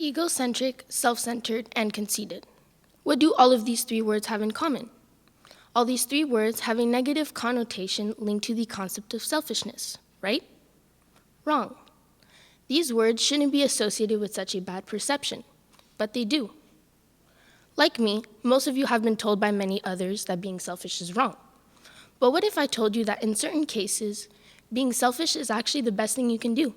Egocentric, self-centered, and conceited. What do all of these three words have in common? All these three words have a negative connotation linked to the concept of selfishness, right? Wrong. These words shouldn't be associated with such a bad perception, but they do. Like me, most of you have been told by many others that being selfish is wrong. But what if I told you that in certain cases, being selfish is actually the best thing you can do?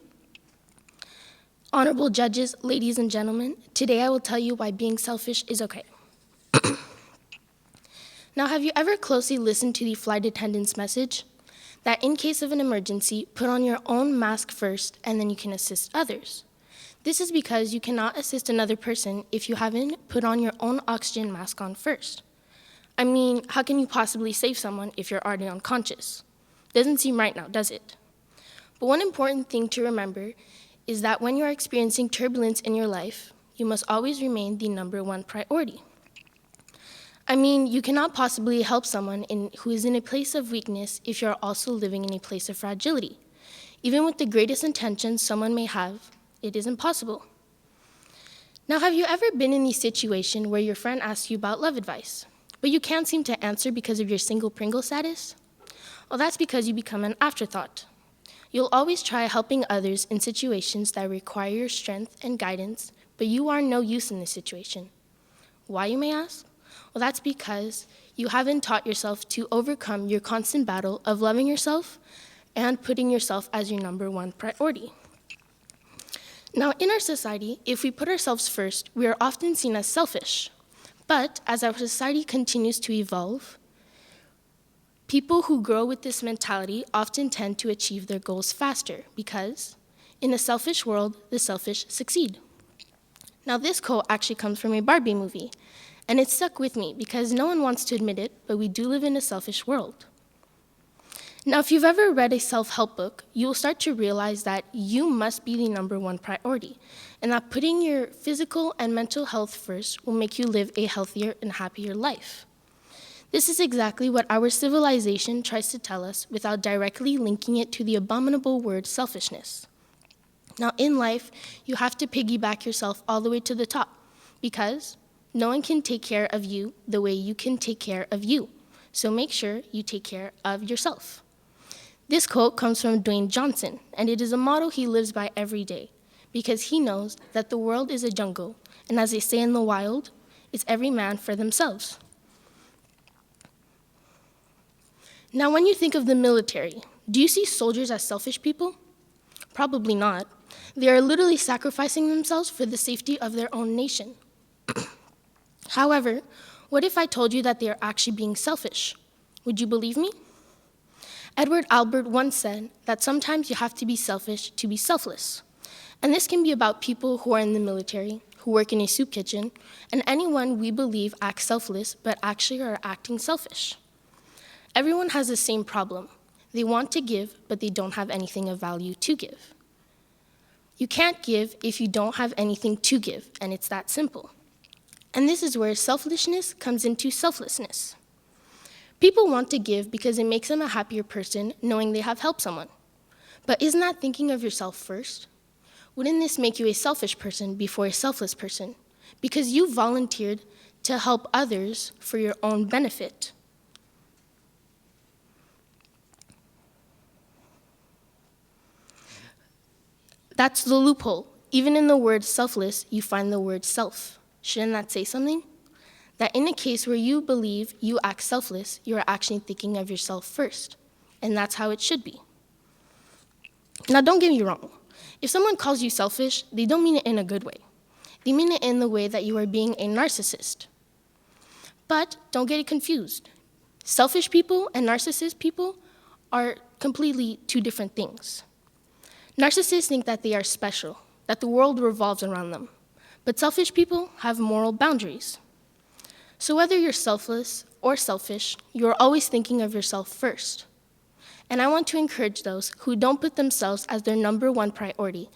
Honorable judges, ladies and gentlemen, today I will tell you why being selfish is okay. Now, have you ever closely listened to the flight attendant's message? That in case of an emergency, put on your own mask first and then you can assist others. This is because you cannot assist another person if you haven't put on your own oxygen mask on first. I mean, how can you possibly save someone if you're already unconscious? Doesn't seem right now, does it? But one important thing to remember is that when you're experiencing turbulence in your life, you must always remain the number one priority. I mean, you cannot possibly help someone who is in a place of weakness if you're also living in a place of fragility. Even with the greatest intentions someone may have, it is impossible. Now, have you ever been in the situation where your friend asks you about love advice, but you can't seem to answer because of your single Pringle status? Well, that's because you become an afterthought. You'll always try helping others in situations that require your strength and guidance, but you are no use in this situation. Why, you may ask? Well, that's because you haven't taught yourself to overcome your constant battle of loving yourself and putting yourself as your number one priority. Now, in our society, if we put ourselves first, we are often seen as selfish. But as our society continues to evolve, people who grow with this mentality often tend to achieve their goals faster because, in a selfish world, the selfish succeed. Now, this quote actually comes from a Barbie movie, and it stuck with me because no one wants to admit it, but we do live in a selfish world. Now, if you've ever read a self-help book, you will start to realize that you must be the number one priority, and that putting your physical and mental health first will make you live a healthier and happier life. This is exactly what our civilization tries to tell us without directly linking it to the abominable word selfishness. Now, in life, you have to piggyback yourself all the way to the top because no one can take care of you the way you can take care of you. So make sure you take care of yourself. This quote comes from Dwayne Johnson, and it is a motto he lives by every day because he knows that the world is a jungle, and as they say in the wild, it's every man for themselves. Now, when you think of the military, do you see soldiers as selfish people? Probably not. They are literally sacrificing themselves for the safety of their own nation. However, what if I told you that they are actually being selfish? Would you believe me? Edward Albert once said that sometimes you have to be selfish to be selfless. And this can be about people who are in the military, who work in a soup kitchen, and anyone we believe acts selfless but actually are acting selfish. Everyone has the same problem. They want to give, but they don't have anything of value to give. You can't give if you don't have anything to give, and it's that simple. And this is where selfishness comes into selflessness. People want to give because it makes them a happier person knowing they have helped someone. But isn't that thinking of yourself first? Wouldn't this make you a selfish person before a selfless person? Because you volunteered to help others for your own benefit. That's the loophole. Even in the word selfless, you find the word self. Shouldn't that say something? That in a case where you believe you act selfless, you are actually thinking of yourself first. And that's how it should be. Now, don't get me wrong. If someone calls you selfish, they don't mean it in a good way. They mean it in the way that you are being a narcissist. But don't get it confused. Selfish people and narcissist people are completely two different things. Narcissists think that they are special, that the world revolves around them. But selfish people have moral boundaries. So whether you're selfless or selfish, you are always thinking of yourself first. And I want to encourage those who don't put themselves as their number one priority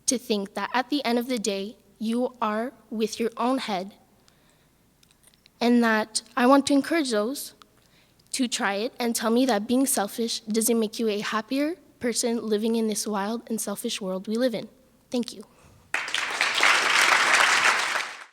to think that at the end of the day, you are with your own head. And that I want to encourage those to try it and tell me that being selfish doesn't make you a happier person living in this wild and selfish world we live in. Thank you.